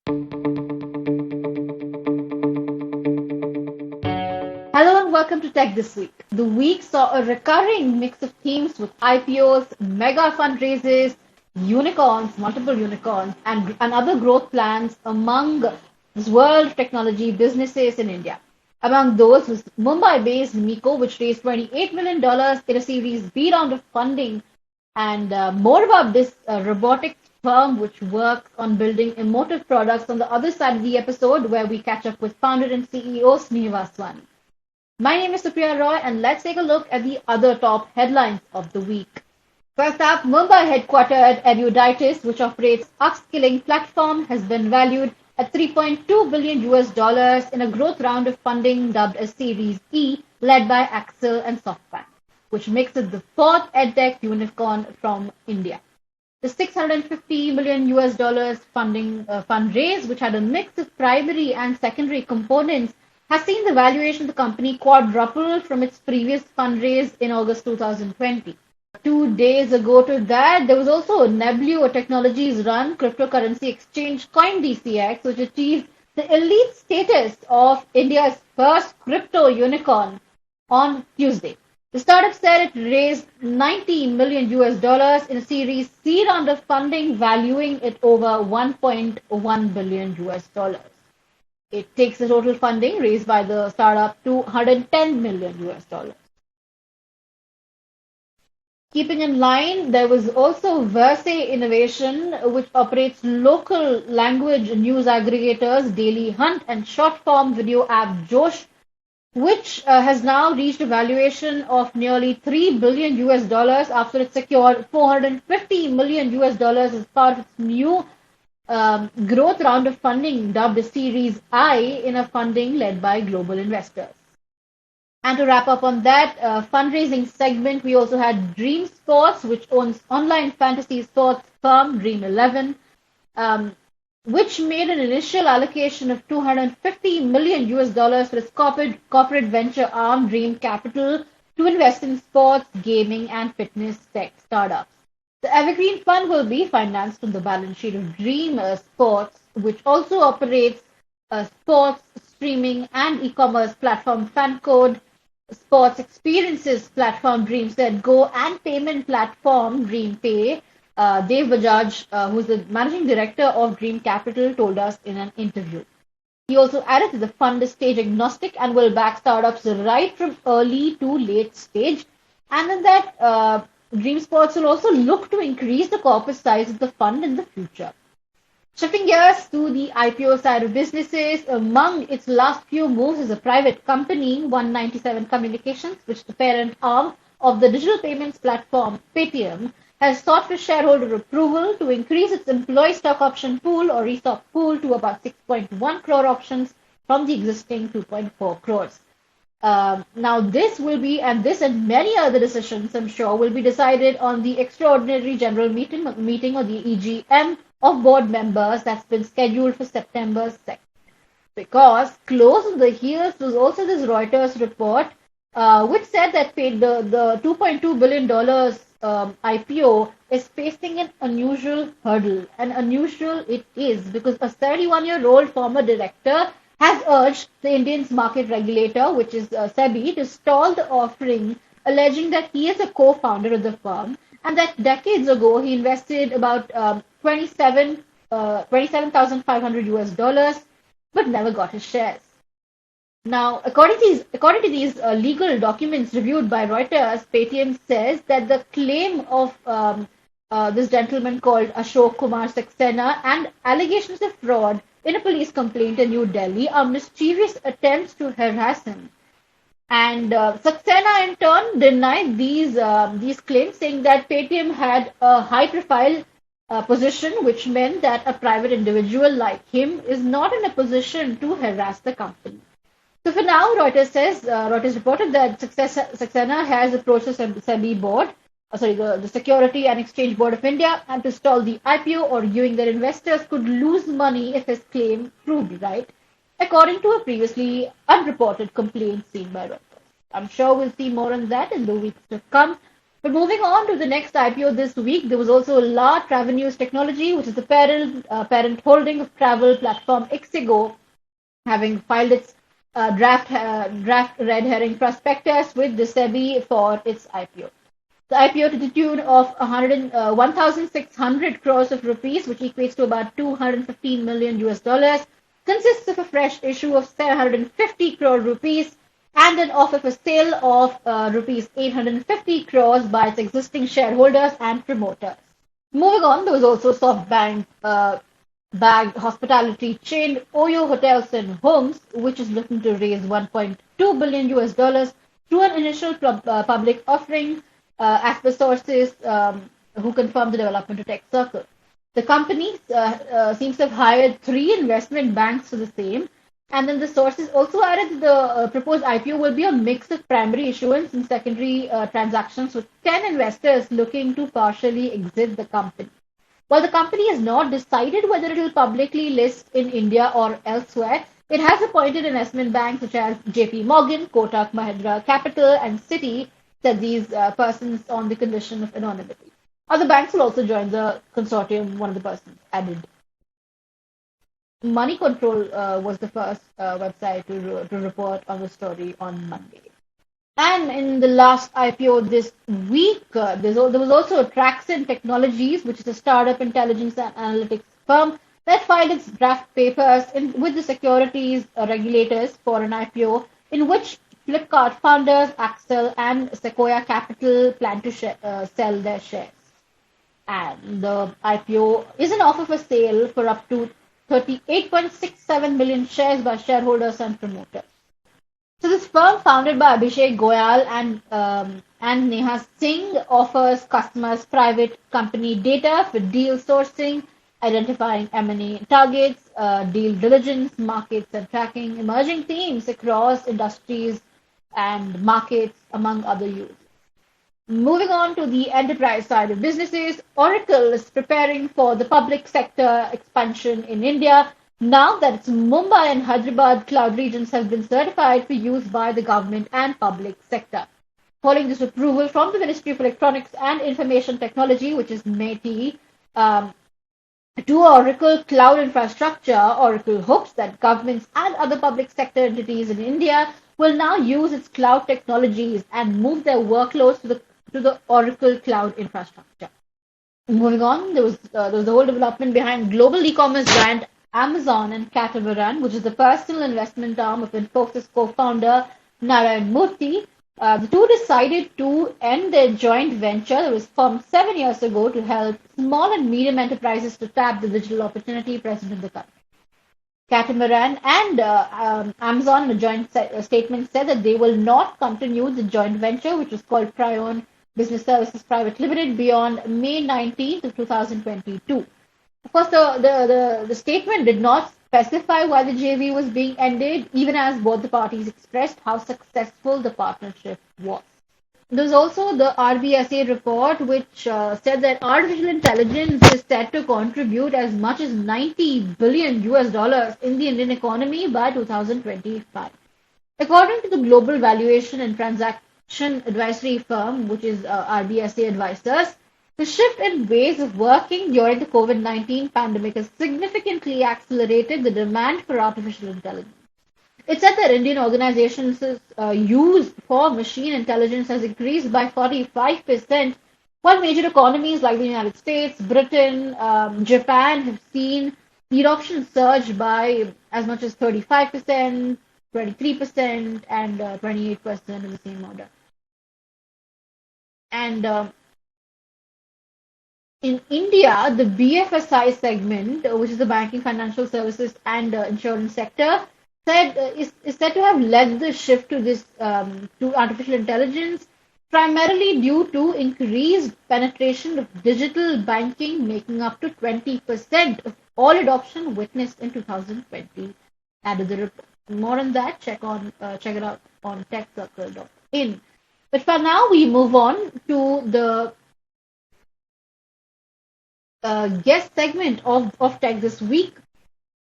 Hello and welcome to Tech This Week. The week saw a recurring mix of themes with IPOs, mega fundraisers, unicorns, multiple unicorns, and other growth plans among this world of technology businesses in India. Among those was Mumbai-based Miko, which raised $28 million in a Series B round of funding. And more about this robotics firm which works on building emotive products on the other side of the episode, where we catch up with founder and CEO Srinivas Swami. My name is Supriya Roy, and let's take a look at the other top headlines of the week. First up, Mumbai headquartered Eruditus, which operates upskilling platform, has been valued at $3.2 billion in a growth round of funding dubbed as Series E, led by Axel and SoftBank, which makes it the fourth edtech unicorn from India. The $650 million funding fundraise, which had a mix of primary and secondary components, has seen the valuation of the company quadruple from its previous fundraise in August 2020. 2 days ago to that, there was also Neblio Technologies run cryptocurrency exchange CoinDCX, which achieved the elite status of India's first crypto unicorn on Tuesday. The startup said it raised $90 million in a Series C round of funding, valuing it over $1.1 billion. It takes the total funding raised by the startup to $110 million. Keeping in line, there was also Verse Innovation, which operates local language news aggregators Daily Hunt and short-form video app Josh, which has now reached a valuation of nearly $3 billion after it secured $450 million as part of its new growth round of funding dubbed a Series I in a funding led by global investors. And to wrap up on that fundraising segment, we also had Dream Sports, which owns online fantasy sports firm Dream11, which made an initial allocation of $250 million for its corporate venture arm Dream Capital to invest in sports, gaming, and fitness tech startups. The Evergreen Fund will be financed from the balance sheet of Dream Sports, which also operates sports streaming and e-commerce platform FanCode, sports experiences platform DreamSetGo, and payment platform DreamPay. Dev Bajaj, who is the managing director of Dream Capital, told us in an interview. He also added that the fund is stage agnostic and will back startups right from early to late stage, and in that Dream Sports will also look to increase the corporate size of the fund in the future. Shifting gears to the IPO side of businesses, among its last few moves is a private company, 197 Communications, which is the parent arm of the digital payments platform Paytm, has sought for shareholder approval to increase its employee stock option pool or ESOP pool to about 6.1 crore options from the existing 2.4 crores. Now this and many other decisions, I'm sure, will be decided on the extraordinary general meeting or the EGM of board members that's been scheduled for September 2nd. Because close on the heels was also this Reuters report, which said that the $2.2 billion IPO is facing an unusual hurdle. And unusual it is because a 31-year-old former director has urged the Indian market regulator, which is SEBI, to stall the offering, alleging that he is a co-founder of the firm and that decades ago he invested about $27,500 but never got his shares. Now, according to these legal documents reviewed by Reuters, Paytm says that the claim of this gentleman called Ashok Kumar Saxena and allegations of fraud in a police complaint in New Delhi are mischievous attempts to harass him. And Saxena in turn denied these claims, saying that Paytm had a high-profile position, which meant that a private individual like him is not in a position to harass the company. So for now, Reuters reported that Saxena has approached the SEBI board, the Security and Exchange Board of India, and to stall the IPO, arguing that investors could lose money if his claim proved right, according to a previously unreported complaint seen by Reuters. I'm sure we'll see more on that in the weeks to come. But moving on to the next IPO this week, there was also La Travenews Technology, which is the parent holding of travel platform Ixigo, having filed its draft red herring prospectus with the SEBI for its IPO. The IPO to the tune of 1,600 crores of rupees, which equates to about 215 million US dollars, consists of a fresh issue of 750 crore rupees and an offer for sale of rupees 850 crores by its existing shareholders and promoters. Moving on, there was also SoftBank bagged hospitality chain Oyo Hotels and Homes, which is looking to raise 1.2 billion US dollars through an initial public offering, as per sources who confirmed the development to Tech Circle. The company seems to have hired 3 investment banks for the same, and then the sources also added that the proposed IPO will be a mix of primary issuance and secondary transactions, with 10 investors looking to partially exit the company. While the company has not decided whether it will publicly list in India or elsewhere, it has appointed investment banks such as JP Morgan, Kotak Mahindra Capital, and Citi, said these persons on the condition of anonymity. Other banks will also join the consortium, one of the persons added. Money Control was the first website to report on the story on Monday. And in the last IPO this week, there was also Traxon Technologies, which is a startup intelligence and analytics firm that filed its draft papers with the securities regulators for an IPO, in which Flipkart founders Axel and Sequoia Capital plan to sell their shares. And the IPO is an offer for sale for up to 38.67 million shares by shareholders and promoters. So this firm, founded by Abhishek Goyal and Neha Singh, offers customers private company data for deal sourcing, identifying M&A targets, deal diligence, markets, and tracking emerging themes across industries and markets, among other uses. Moving on to the enterprise side of businesses, Oracle is preparing for the public sector expansion in India now that its Mumbai and Hyderabad cloud regions have been certified for use by the government and public sector. Following this approval from the Ministry of Electronics and Information Technology, which is MeitY, to Oracle Cloud Infrastructure, Oracle hopes that governments and other public sector entities in India will now use its cloud technologies and move their workloads to the Oracle Cloud Infrastructure. Moving on, there was the whole development behind global e-commerce giant Amazon and Catamaran, which is the personal investment arm of Infosys co-founder Narayan Murthy. The two decided to end their joint venture that was formed 7 years ago to help small and medium enterprises to tap the digital opportunity present in the country. Catamaran and Amazon, in a joint statement, said that they will not continue the joint venture, which was called Prion Business Services Private Limited, beyond May 19th of 2022. Of course, the statement did not specify why the JV was being ended, even as both the parties expressed how successful the partnership was. There was also the RBSA report, which said that artificial intelligence is set to contribute as much as 90 billion US dollars in the Indian economy by 2025. According to the global valuation and transaction advisory firm, which is RBSA Advisors, the shift in ways of working during the COVID-19 pandemic has significantly accelerated the demand for artificial intelligence. It said that Indian organizations' use for machine intelligence has increased by 45%, while major economies like the United States, Britain, Japan have seen the adoption surge by as much as 35%, 23%, and 28% in the same order. And in India, the BFSI segment, which is the banking, financial services, and insurance sector, is said to have led the shift to this to artificial intelligence, primarily due to increased penetration of digital banking, making up to 20% of all adoption witnessed in 2020. Added the report. More on that, check it out on techcircle.in. But for now, we move on to the guest segment of Tech this week.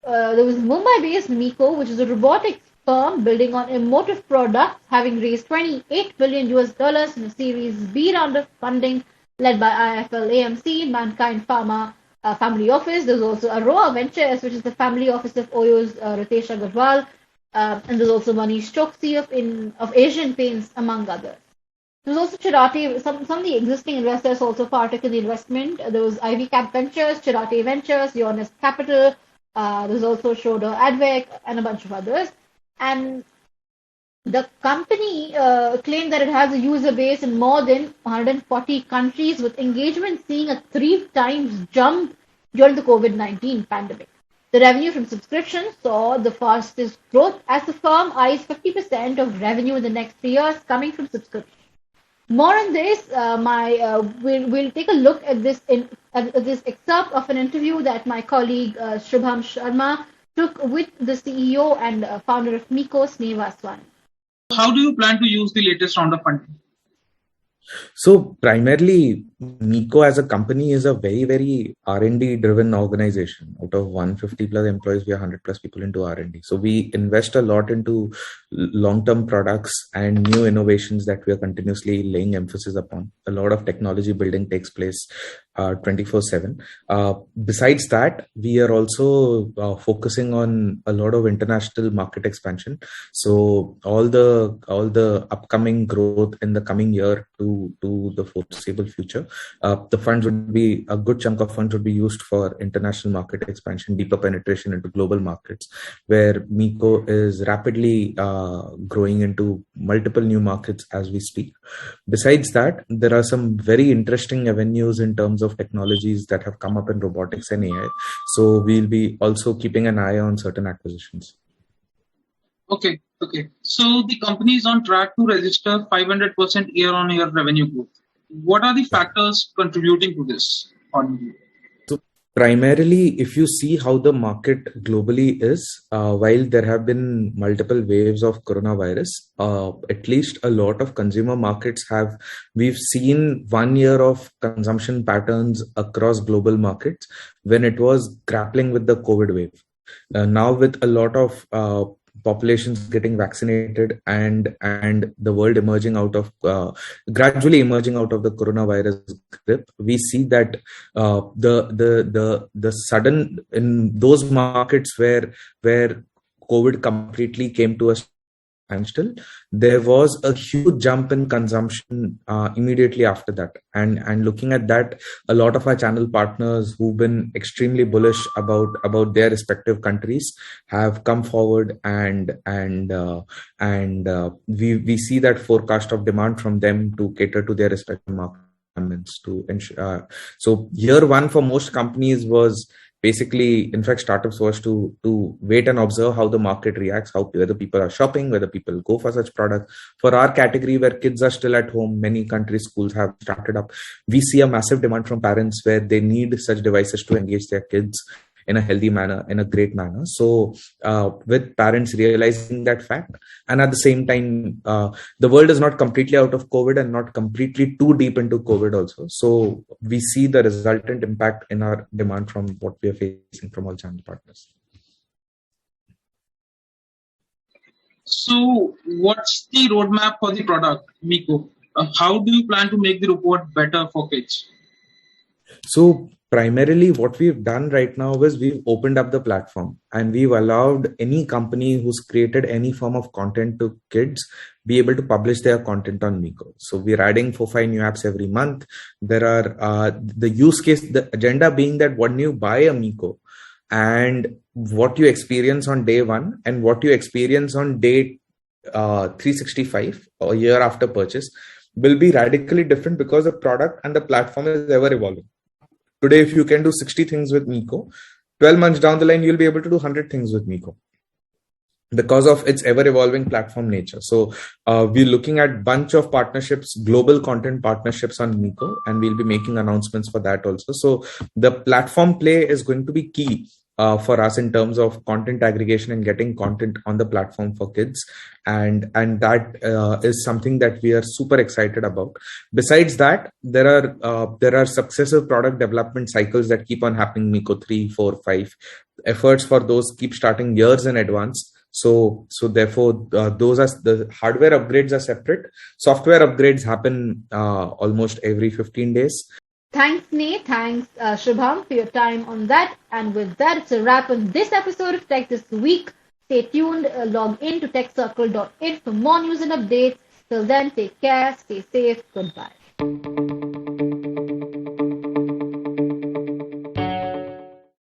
There was Mumbai-based Miko, which is a robotics firm building on emotive products, having raised 28 billion US dollars in a Series B round of funding led by IIFL AMC, Mankind Pharma family office. There's also Aroa Ventures, which is the family office of Oyo's Ritesh Agarwal, and there's also Manish Choksi of Asian Paints, among others. There's also Chirate. Some of the existing investors also partook in the investment. There was Ivy Cap Ventures, Chirate Ventures, Yonis Capital. There's also Schroeder Advec and a bunch of others. And the company claimed that it has a user base in more than 140 countries, with engagement seeing a 3 times jump during the COVID-19 pandemic. The revenue from subscriptions saw the fastest growth as the firm eyes 50% of revenue in the next 3 years coming from subscriptions. More on this, we'll take a look at this this excerpt of an interview that my colleague Shubham Sharma took with the CEO and founder of Miko, Sneh Vaswani. How do you plan to use the latest round of funding? So primarily, Miko as a company is a very, very R&D driven organization. Out of 150 plus employees, we are 100 plus people into R&D. So we invest a lot into long-term products and new innovations that we are continuously laying emphasis upon. A lot of technology building takes place 24/7. Besides that, we are also focusing on a lot of international market expansion. So all the upcoming growth in the coming year to the foreseeable future, the funds would be a good chunk of funds would be used for international market expansion, deeper penetration into global markets, where Miko is rapidly growing into multiple new markets as we speak. Besides that, there are some very interesting avenues in terms of technologies that have come up in robotics and AI. So we'll be also keeping an eye on certain acquisitions. Okay. So the company is on track to register 500% year-on-year revenue growth. What are the factors contributing to this? So primarily, if you see how the market globally is, while there have been multiple waves of coronavirus, at least a lot of consumer markets we've seen 1 year of consumption patterns across global markets when it was grappling with the COVID wave. Now with a lot of populations getting vaccinated and the world gradually emerging out of the coronavirus grip, we see that the sudden in those markets where COVID completely came to a standstill, there was a huge jump in consumption immediately after that. And looking at that, a lot of our channel partners who've been extremely bullish about their respective countries have come forward and we see that forecast of demand from them to cater to their respective markets to ensure. So year one for most companies was basically, in fact, startups was to wait and observe how the market reacts, whether people are shopping, whether people go for such products. For our category, where kids are still at home, many countries' schools have started up. We see a massive demand from parents where they need such devices to engage their kids in a healthy manner, in a great manner. So with parents realizing that fact, and at the same time, the world is not completely out of COVID and not completely too deep into COVID also. So we see the resultant impact in our demand from what we are facing from all channel partners. So what's the roadmap for the product, Miko? How do you plan to make the report better for kids? So primarily what we've done right now is we've opened up the platform and we've allowed any company who's created any form of content to kids be able to publish their content on Miko. So we're adding 4-5 new apps every month. There are the use case, the agenda being that when you buy a Miko and what you experience on day one and what you experience on day 365 or a year after purchase will be radically different because the product and the platform is ever evolving. Today, if you can do 60 things with Miko, 12 months down the line, you'll be able to do 100 things with Miko because of its ever-evolving platform nature. So we're looking at a bunch of partnerships, global content partnerships on Miko, and we'll be making announcements for that also. So the platform play is going to be key for us in terms of content aggregation and getting content on the platform for kids. And that is something that we are super excited about. Besides that, there are successive product development cycles that keep on happening. Miko 3, 4, 5 efforts for those keep starting years in advance. So therefore, those are the hardware upgrades are separate. Software upgrades happen almost every 15 days. Thanks, Nate. Thanks, Shubham, for your time on that. And with that, it's a wrap on this episode of Tech This Week. Stay tuned. Log in to techcircle.in for more news and updates. Till then, take care, stay safe. Goodbye.